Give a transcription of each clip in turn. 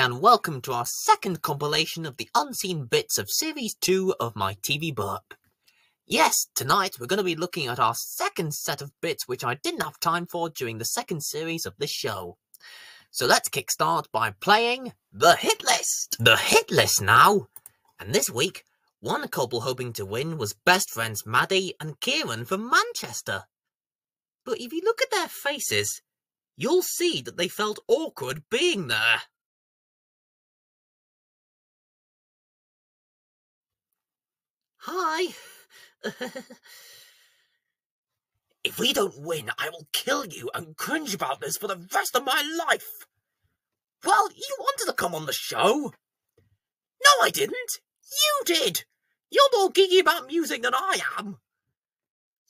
and welcome to our second compilation of the unseen bits of Series 2 of my TV Burp. Yes, tonight we're going to be looking at our second set of bits which I didn't have time for during the second series of this show. So let's kickstart by playing the hit list. The hit list now! And this week, one couple hoping to win was best friends Maddie and Kieran from Manchester. But if you look at their faces, you'll see that they felt awkward being there. Hi. If we don't win, I will kill you and cringe about this for the rest of my life. Well, you wanted to come on the show. No, I didn't. You did. You're more geeky about music than I am.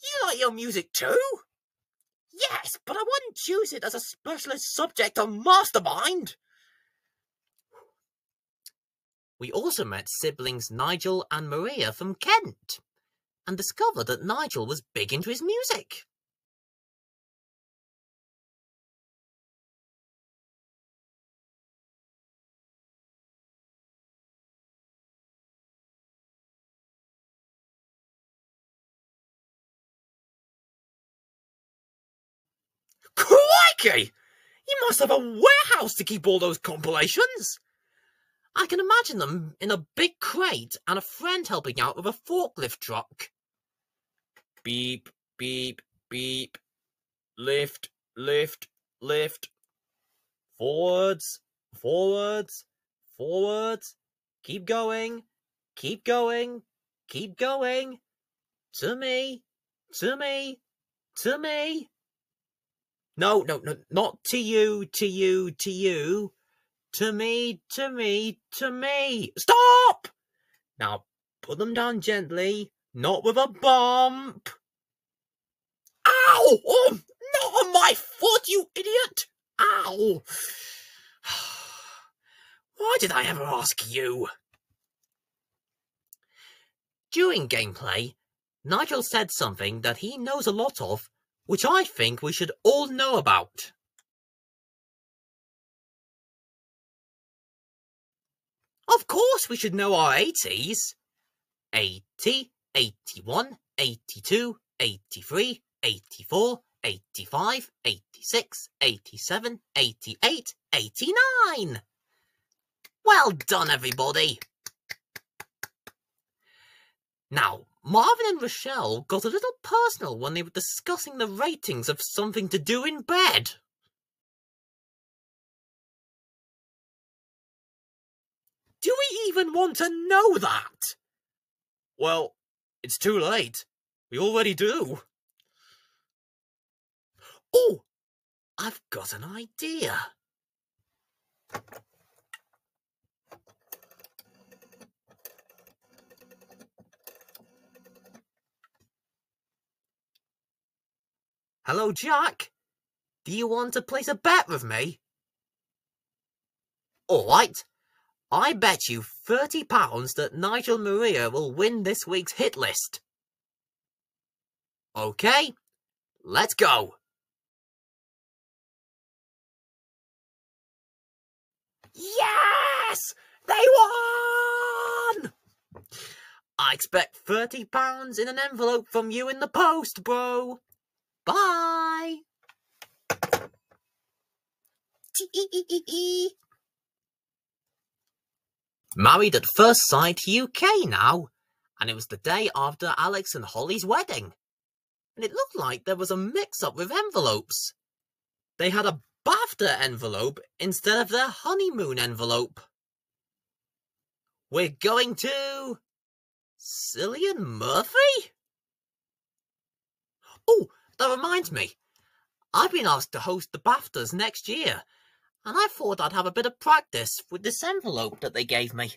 You like your music too? Yes, but I wouldn't choose it as a specialist subject on Mastermind. We also met siblings Nigel and Maria from Kent, and discovered that Nigel was big into his music. Crikey! You must have a warehouse to keep all those compilations! I can imagine them in a big crate and a friend helping out with a forklift truck. Beep, beep, beep. Lift, lift, lift. Forwards, forwards, forwards. Keep going, keep going, keep going. To me, to me, to me. No, not to you, to you, to you. To me, to me, to me. Stop! Now, put them down gently, not with a bump. Ow! Oh, not on my foot, you idiot! Ow! Why did I ever ask you? During gameplay, Nigel said something that he knows a lot of, which I think we should all know about. Of course we should know our 80s. 80, 81, 82, 83, 84, 85, 86, 87, 88, 89. Well done, everybody. Now, Marvin and Rochelle got a little personal when they were discussing the ratings of Something to Do in Bed. Do we even want to know that? Well, it's too late. We already do. Oh, I've got an idea. Hello, Jack. Do you want to place a bet with me? All right. I bet you £30 that Nigel Maria will win this week's hit list. Okay, let's go. Yes! They won! I expect £30 in an envelope from you in the post, bro. Bye! Married at First Sight UK now, and it was the day after Alex and Holly's wedding. And it looked like there was a mix-up with envelopes. They had a BAFTA envelope instead of their honeymoon envelope. We're going to Cillian Murphy? Oh, that reminds me. I've been asked to host the BAFTAs next year, and I thought I'd have a bit of practice with this envelope that they gave me.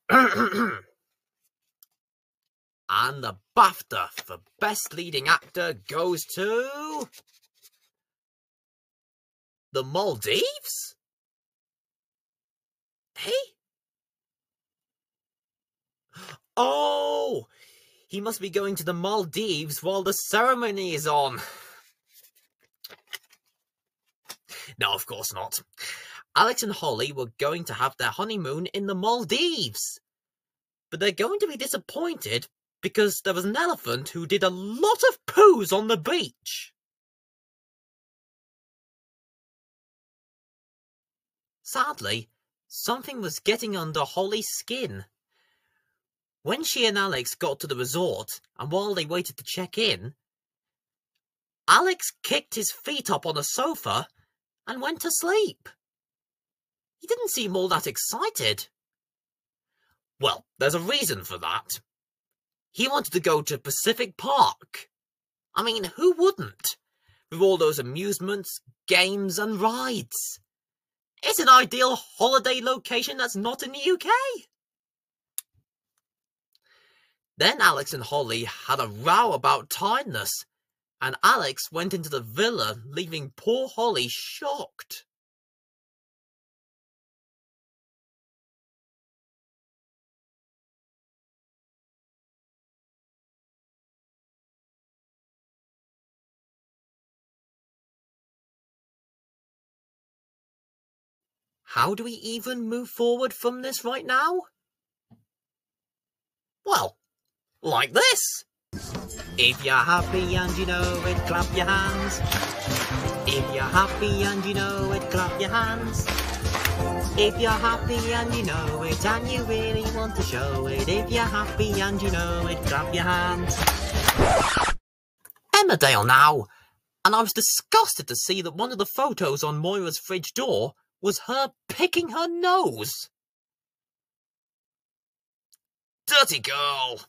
And the BAFTA for Best Leading Actor goes to the Maldives? Hey? Oh! He must be going to the Maldives while the ceremony is on. No, of course not. Alex and Holly were going to have their honeymoon in the Maldives. But they're going to be disappointed because there was an elephant who did a lot of poos on the beach. Sadly, something was getting under Holly's skin. When she and Alex got to the resort, and while they waited to check in, Alex kicked his feet up on a sofa and went to sleep. He didn't seem all that excited. Well, there's a reason for that. He wanted to go to Pacific Park. I mean, who wouldn't? With all those amusements, games and rides. It's an ideal holiday location that's not in the UK. Then Alex and Holly had a row about tiredness, and Alex went into the villa, leaving poor Holly shocked. How do we even move forward from this right now? Well, like this. If you're happy and you know it, clap your hands. If you're happy and you know it, clap your hands. If you're happy and you know it, and you really want to show it, if you're happy and you know it, clap your hands. Emmerdale now, and I was disgusted to see that one of the photos on Moira's fridge door was her picking her nose. Dirty girl.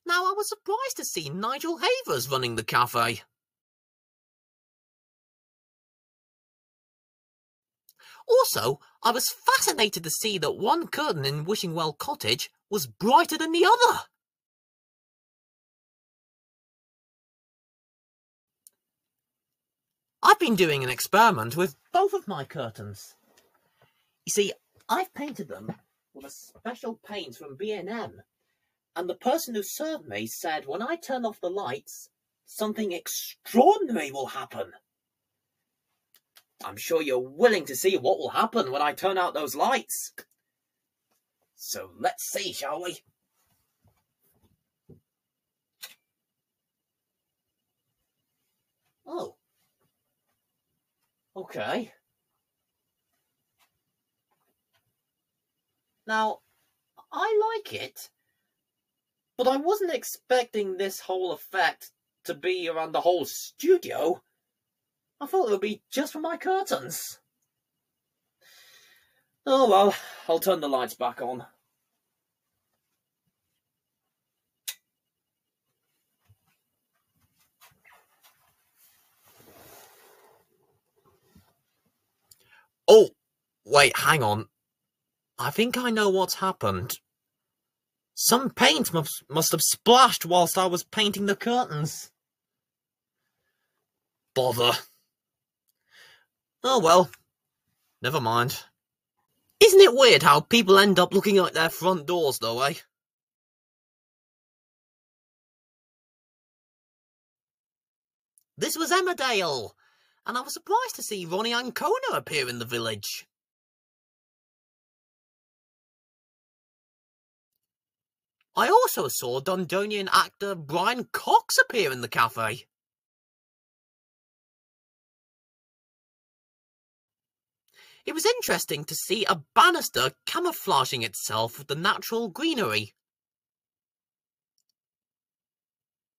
Now, I was surprised to see Nigel Havers running the cafe. Also, I was fascinated to see that one curtain in Wishingwell Cottage was brighter than the other. I've been doing an experiment with both of my curtains. You see, I've painted them with a special paint from B&M, and the person who served me said when I turn off the lights, something extraordinary will happen. I'm sure you're willing to see what will happen when I turn out those lights. So let's see, shall we? Oh. Okay. Now, I like it, but I wasn't expecting this whole effect to be around the whole studio. I thought it would be just for my curtains. Oh well, I'll turn the lights back on. Oh, wait, hang on. I think I know what's happened. Some paint must have splashed whilst I was painting the curtains. Bother. Oh well, never mind. Isn't it weird how people end up looking like their front doors though, eh? This was Emmerdale, and I was surprised to see Ronnie Ancona appear in the village. I also saw Dundonian actor Brian Cox appear in the cafe. It was interesting to see a banister camouflaging itself with the natural greenery.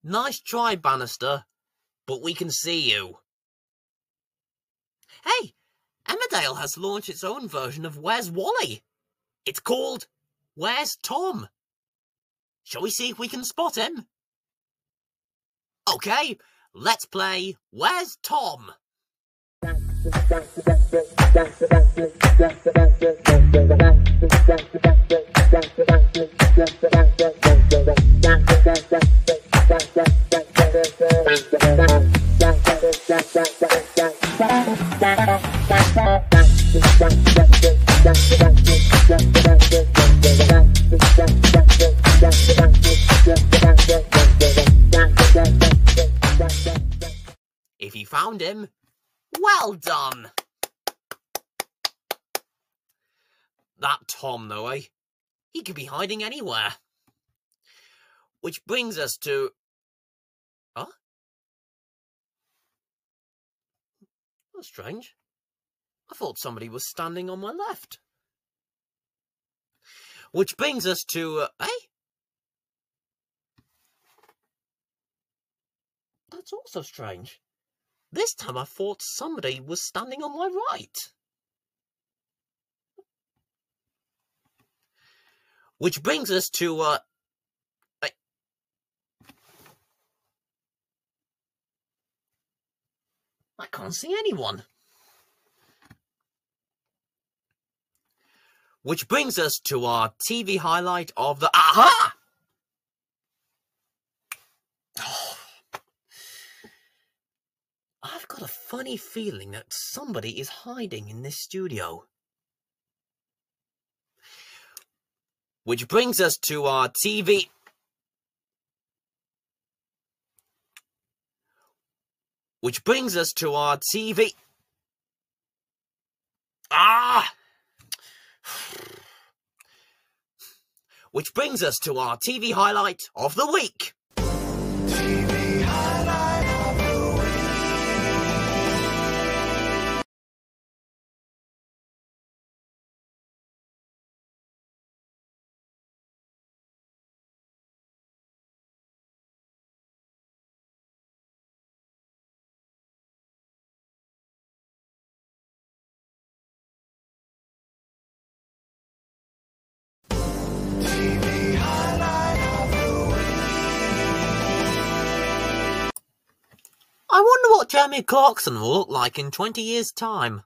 Nice try, banister, but we can see you. Hey, Emmerdale has launched its own version of Where's Wally? It's called Where's Tom? Shall we see if we can spot him? Okay, let's play Where's Tom? If you found him, well done! That Tom, though, eh? He could be hiding anywhere. Which brings us to... Huh? That's strange. I thought somebody was standing on my left. Which brings us to... eh? That's also strange. This time I thought somebody was standing on my right. Which brings us to, I can't see anyone. Which brings us to our TV highlight of the... Aha! Oh. I've got a funny feeling that somebody is hiding in this studio. Which brings us to our TV... Which brings us to our TV... Ah! Which brings us to our TV highlight of the week. TV highlight of the week. I wonder what Jeremy Clarkson will look like in 20 years' time.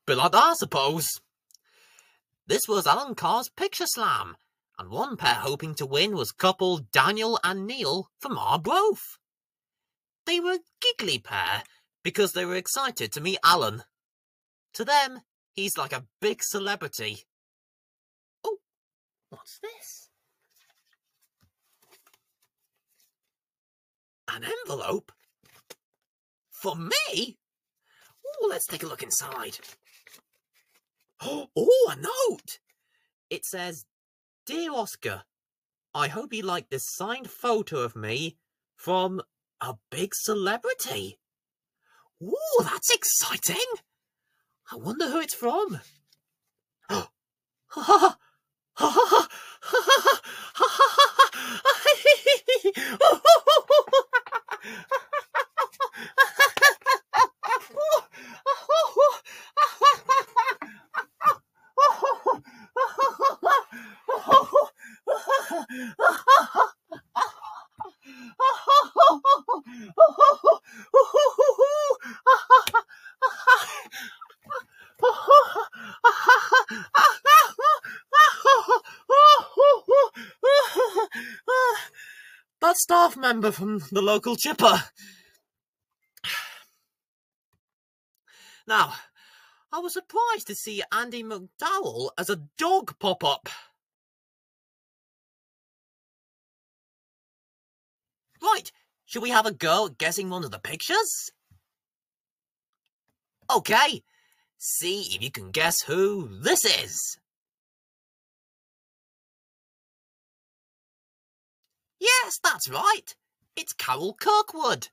Bit like that, I suppose. This was Alan Carr's Picture Slam, and one pair hoping to win was couple Daniel and Neil from Arbroath. They were a giggly pair because they were excited to meet Alan. To them, he's like a big celebrity. Oh, what's this? An envelope? For me? Oh, let's take a look inside. Oh, a note! It says, Dear Oscar, I hope you like this signed photo of me from a big celebrity. Oh, that's exciting! I wonder who it's from. That staff member from the local chipper. Now, I was surprised to see Andy McDowell as a dog pop up. Right, should we have a go at guessing one of the pictures? Okay, see if you can guess who this is. Yes, that's right. It's Carol Kirkwood.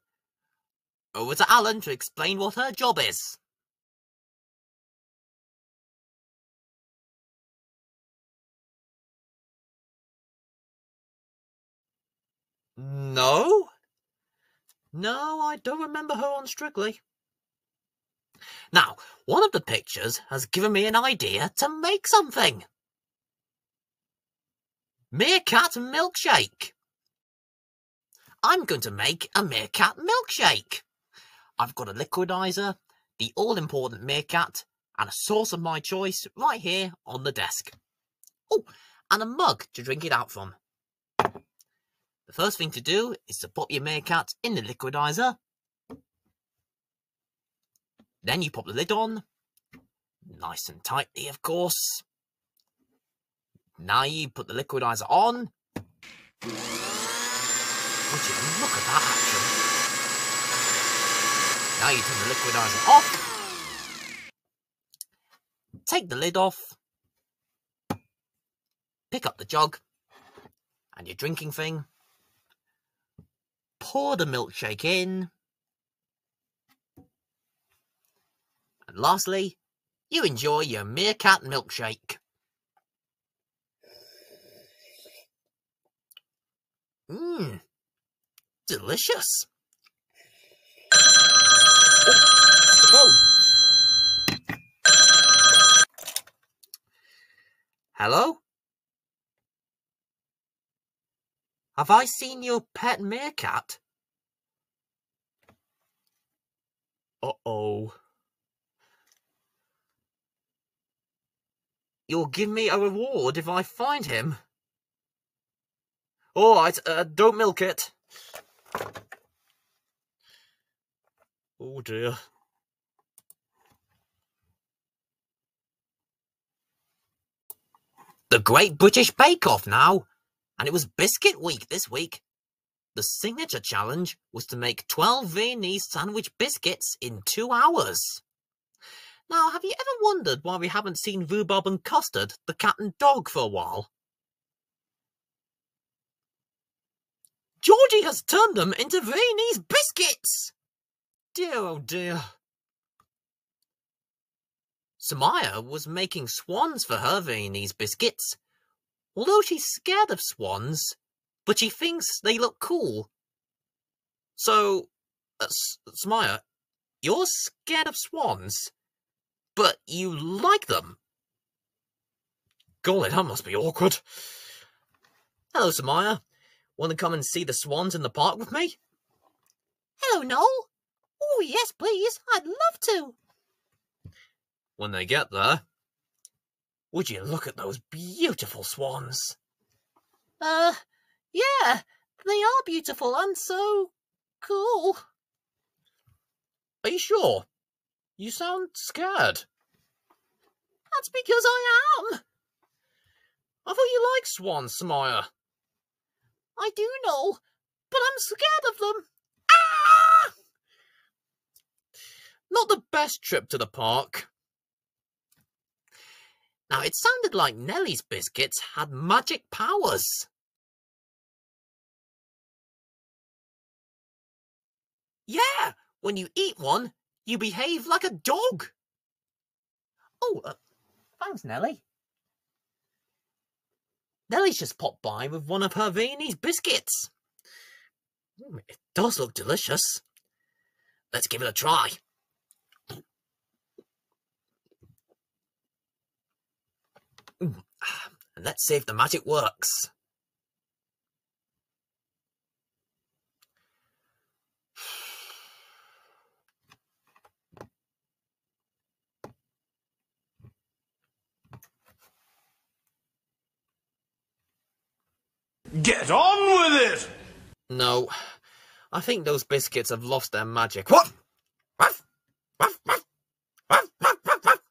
Over to Alan to explain what her job is. No? No, I don't remember her on Strictly. Now, one of the pictures has given me an idea to make something. Mir Cat Milkshake. I'm going to make a Mir Cat Milkshake. I've got a liquidizer, the all-important Mir Cat, and a sauce of my choice right here on the desk. Oh, and a mug to drink it out from. The first thing to do is to pop your Mir Cat in the liquidizer. Then you pop the lid on, nice and tightly, of course. Now you put the liquidizer on. Would you look at that action? Now you turn the liquidizer off. Take the lid off. Pick up the jug and your drinking thing. Pour the milkshake in. And lastly, you enjoy your Mir Cat Milkshake. Mmm, delicious. Oh, the phone. Hello? Have I seen your pet meerkat? Uh-oh. You'll give me a reward if I find him? Alright, don't milk it. Oh dear. The Great British Bake Off now, and it was Biscuit Week this week. The signature challenge was to make 12 Viennese sandwich biscuits in 2 hours. Now, have you ever wondered why we haven't seen Rhubarb and Custard, the cat and dog, for a while? Georgie has turned them into Viennese biscuits! Dear oh dear. Samaya was making swans for her Viennese biscuits. Although she's scared of swans, but she thinks they look cool. So, Samaya, you're scared of swans, but you like them? Golly, that must be awkward. Hello, Samaya. Want to come and see the swans in the park with me? Hello, Noel. Oh, yes, please. I'd love to. When they get there, would you look at those beautiful swans? Yeah, they are beautiful and so cool. Are you sure? You sound scared. That's because I am. I thought you liked swans, Samaya. I do know, but I'm scared of them. Ah! Not the best trip to the park. Now, it sounded like Nellie's biscuits had magic powers. Yeah, when you eat one, you behave like a dog. Oh, thanks, Nellie. Nellie's just popped by with one of her Viennese biscuits. It does look delicious. Let's give it a try. And let's see if the magic works. Get on with it! No, I think those biscuits have lost their magic. What? Ruff, ruff, ruff, ruff, ruff, ruff, ruff.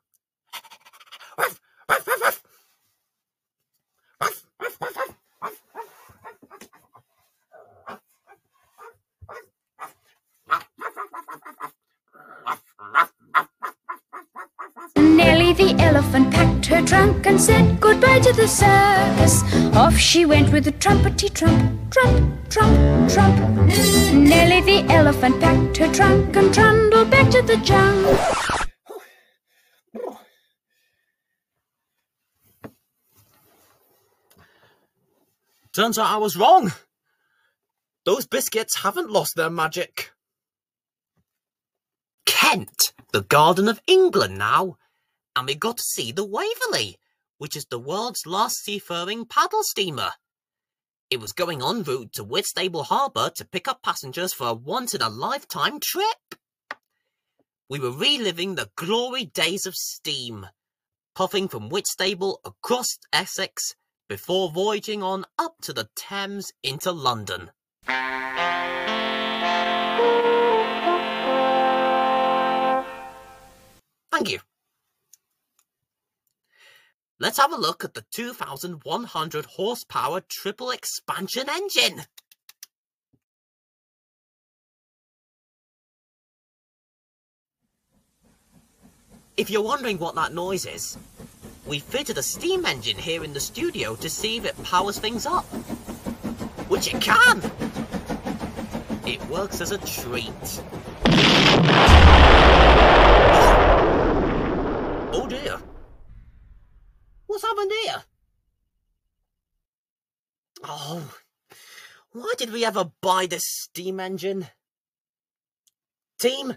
Ruff, ruff, ruff, ruff. Ruff, ruff, ruff, ruff. Nellie the elephant packed her trunk and said goodbye to the circus. Off she went with a trumpety trump, trump, trump, trump. Nellie the elephant packed her trunk and trundled back to the jungle. Turns out I was wrong. Those biscuits haven't lost their magic. Kent, the Garden of England now. And we got to see the Waverly, which is the world's last seafaring paddle steamer. It was going en route to Whitstable Harbour to pick up passengers for a once-in-a-lifetime trip. We were reliving the glory days of steam, puffing from Whitstable across Essex before voyaging on up to the Thames into London. Thank you. Let's have a look at the 2,100 horsepower triple expansion engine. If you're wondering what that noise is, we fitted a steam engine here in the studio to see if it powers things up. Which it can! It works as a treat. Oh dear. What's happened here? Oh, why did we ever buy this steam engine? Team,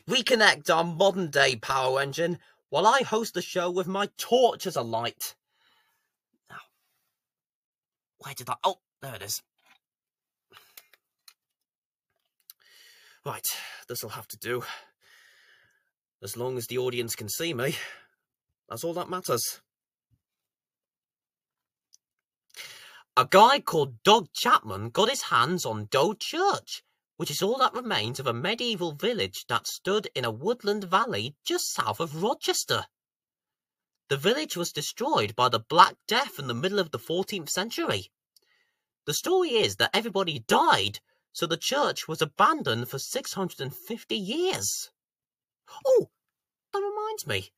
reconnect our modern day power engine while I host the show with my torch as a light. Now, where did I... Oh, there it is. Right, this'll have to do. As long as the audience can see me, that's all that matters. A guy called Dog Chapman got his hands on Doe Church, which is all that remains of a medieval village that stood in a woodland valley just south of Rochester. The village was destroyed by the Black Death in the middle of the 14th century. The story is that everybody died, so the church was abandoned for 650 years. Oh, that reminds me.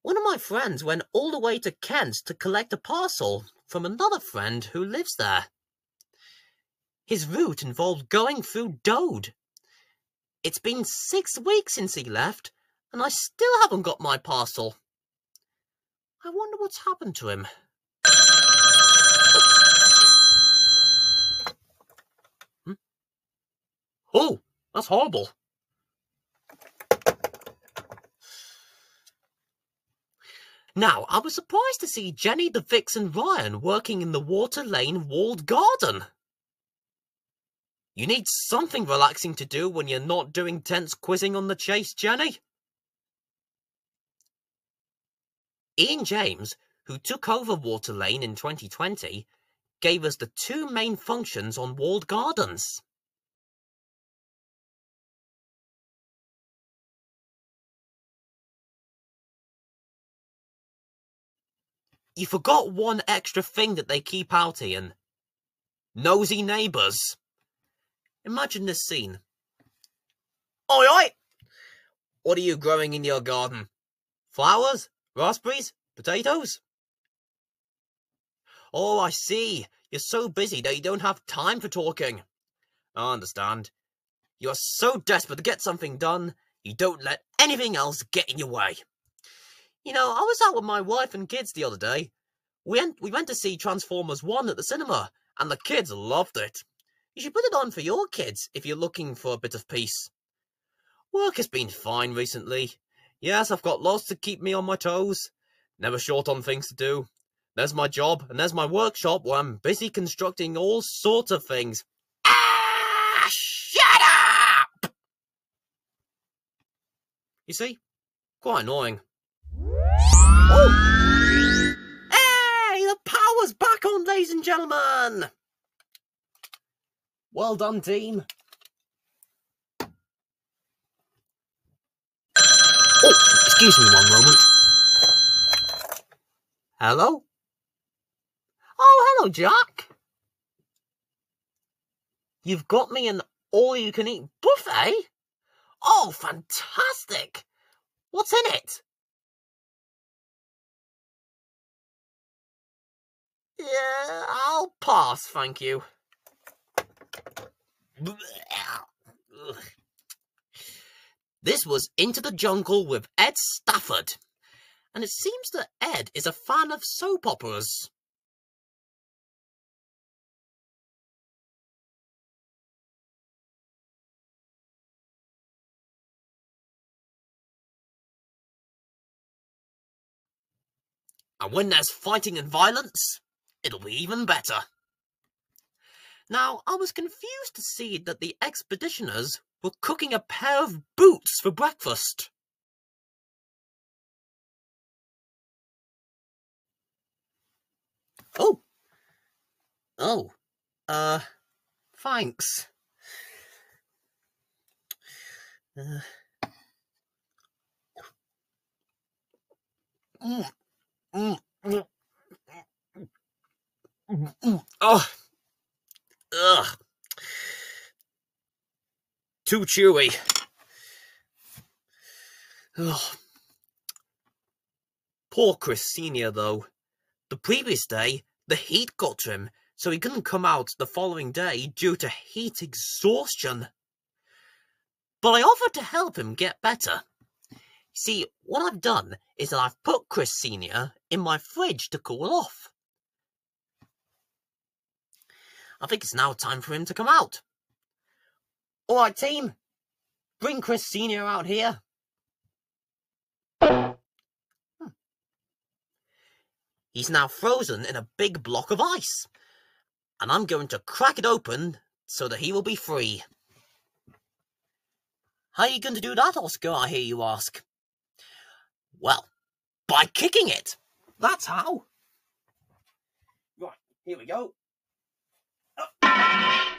One of my friends went all the way to Kent to collect a parcel from another friend who lives there. His route involved going through Dode. It's been 6 weeks since he left, and I still haven't got my parcel. I wonder what's happened to him. Oh, that's horrible. Now, I was surprised to see Jenny the Vixen Ryan working in the Water Lane walled garden. You need something relaxing to do when you're not doing tense quizzing on the chase, Jenny. Ian James, who took over Water Lane in 2020, gave us the 2 main functions on walled gardens. You forgot one extra thing that they keep out, Ian. Nosy neighbours. Imagine this scene. Oi, oi! What are you growing in your garden? Flowers? Raspberries? Potatoes? Oh, I see. You're so busy that you don't have time for talking. I understand. You are so desperate to get something done, you don't let anything else get in your way. You know, I was out with my wife and kids the other day. We went to see Transformers 1 at the cinema, and the kids loved it. You should put it on for your kids if you're looking for a bit of peace. Work has been fine recently. Yes, I've got lots to keep me on my toes. Never short on things to do. There's my job, and there's my workshop where I'm busy constructing all sorts of things. Ah, shut up! You see? Quite annoying. Oh! Hey, the power's back on, ladies and gentlemen! Well done, team. Oh, excuse me one moment. Hello? Oh, hello, Jack. You've got me an all-you-can-eat buffet? Oh, fantastic. What's in it? Yeah, I'll pass, thank you. This was Into the Jungle with Ed Stafford, and it seems that Ed is a fan of soap operas. And when there's fighting and violence, it'll be even better. Now, I was confused to see that the expeditioners were cooking a pair of boots for breakfast. Oh. Oh. Thanks. Oh. Ugh. Too chewy. Ugh. Poor Chris Senior, though. The previous day, the heat got to him, so he couldn't come out the following day due to heat exhaustion. But I offered to help him get better. See, what I've done is that I've put Chris Senior in my fridge to cool off. I think it's now time for him to come out. Alright, team. Bring Chris Senior out here. He's now frozen in a big block of ice. And I'm going to crack it open so that he will be free. How are you going to do that, Oscar, I hear you ask? Well, by kicking it. That's how. Right, here we go. Ow!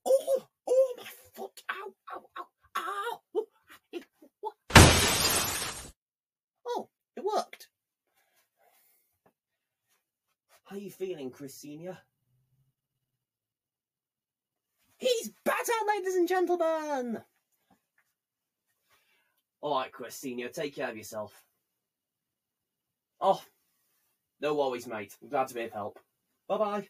Oh, my foot. Ow, ow, ow, ow. Oh, it worked. How are you feeling, Chris Senior? He's better, ladies and gentlemen! Alright, Chris Senior, take care of yourself. Oh, no worries, mate. I'm glad to be of help. Bye-bye.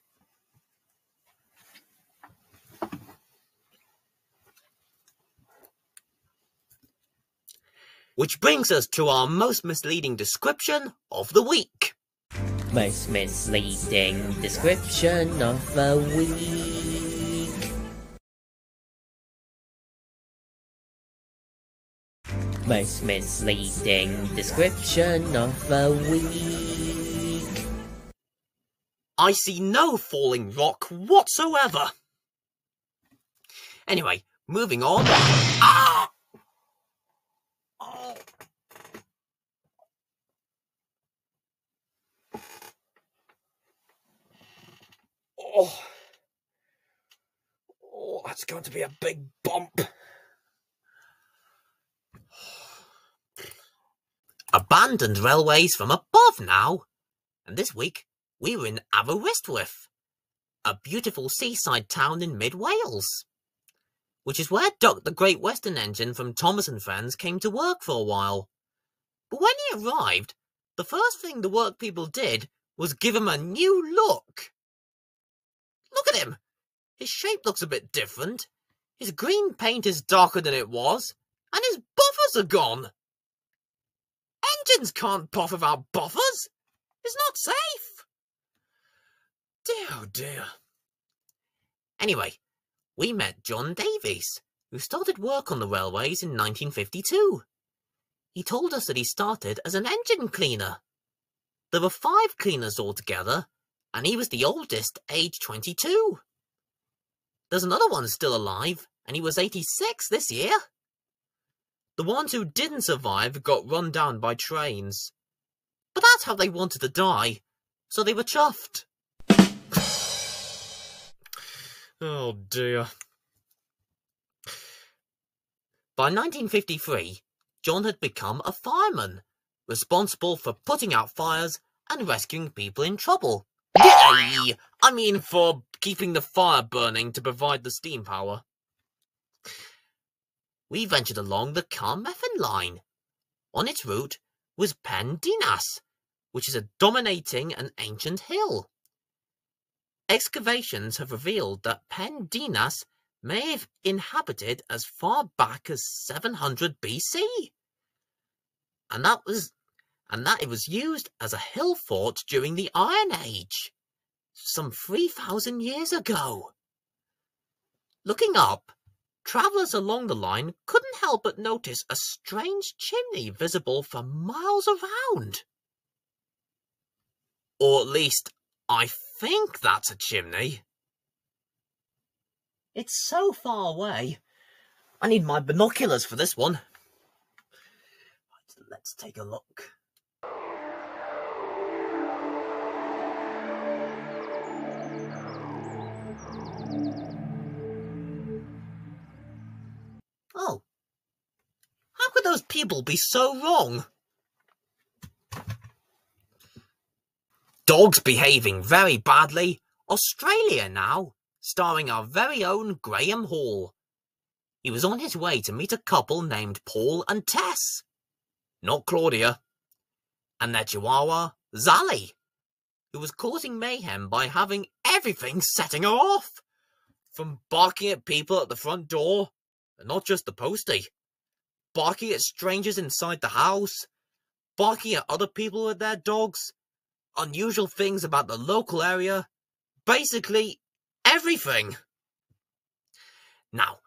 Which brings us to our most misleading description of the week. Most misleading description of the week. Most misleading description of the week. I see no falling rock whatsoever. Anyway, moving on. Ah! Oh. Oh, that's going to be a big bump. Abandoned railways from above now. And this week, we were in Aberystwyth, a beautiful seaside town in mid-Wales, which is where Duck the Great Western Engine from Thomas and Friends came to work for a while. But when he arrived, the first thing the work people did was give him a new look. Look at him! His shape looks a bit different. His green paint is darker than it was, and his buffers are gone. Engines can't puff without buffers. It's not safe. Dear, oh dear. Anyway, we met John Davies, who started work on the railways in 1952. He told us that he started as an engine cleaner. There were 5 cleaners altogether, and he was the oldest, aged 22. There's another one still alive, and he was 86 this year. The ones who didn't survive got run down by trains. But that's how they wanted to die, so they were chuffed. Oh dear. By 1953, John had become a fireman, responsible for putting out fires and rescuing people in trouble. Yay! I mean, for keeping the fire burning to provide the steam power. We ventured along the Carmarthen line. On its route was Pen Dinas, which is a dominating and ancient hill. Excavations have revealed that Pen Dinas may have inhabited as far back as 700 BC, and that it was used as a hill fort during the Iron Age, some 3,000 years ago. Looking up, travellers along the line couldn't help but notice a strange chimney visible for miles around. Or at least, I think that's a chimney. It's so far away. I need my binoculars for this one. Let's take a look. Oh. How could those people be so wrong? Dogs behaving very badly. Australia now, starring our very own Graham Hall. He was on his way to meet a couple named Paul and Tess. not Claudia, and their chihuahua, Zally, who was causing mayhem by having everything setting her off. From barking at people at the front door, and not just the postie, barking at strangers inside the house, barking at other people with their dogs, unusual things about the local area, basically everything. Now,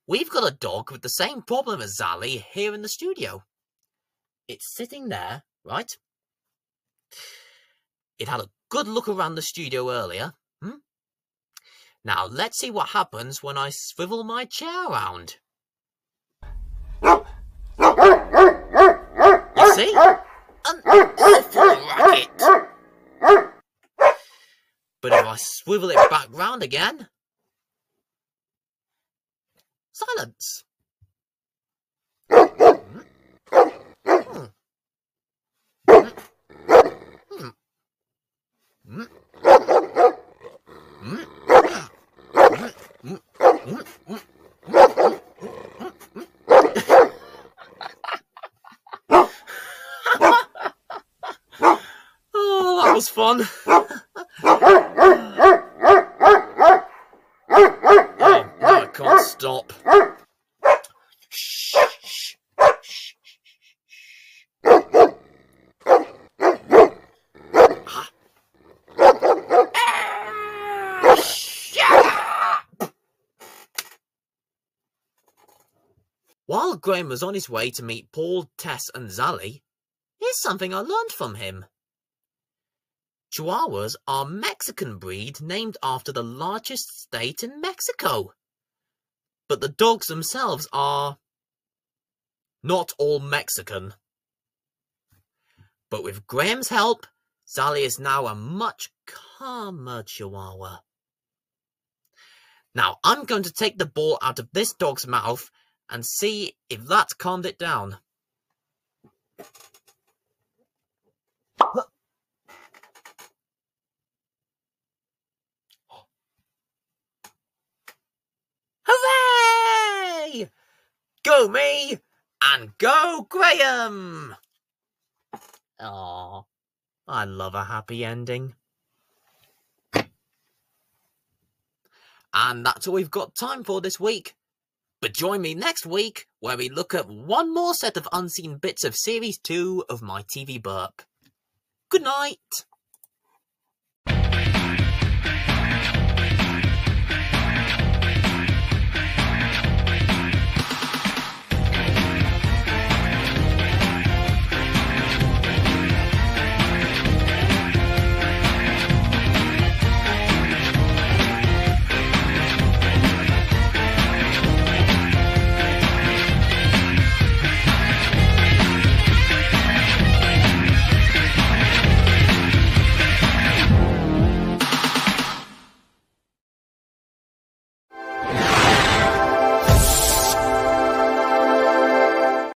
we've got a dog with the same problem as Zally here in the studio. It's sitting there, right? It had a good look around the studio earlier. Now, let's see what happens when I swivel my chair around. You see? An awful racket. But if I swivel it back round again... silence. Oh, that was fun. Oh, I can't stop. While Graham was on his way to meet Paul, Tess and Zally, here's something I learned from him. Chihuahuas are a Mexican breed named after the largest state in Mexico. But the dogs themselves are not all Mexican. But with Graham's help, Zally is now a much calmer Chihuahua. Now I'm going to take the ball out of this dog's mouth and see if that's calmed it down. Hooray! Go me and go Graham! Aww, I love a happy ending. And that's all we've got time for this week. But join me next week, where we look at one more set of unseen bits of Series 2 of my TV Burp. Good night!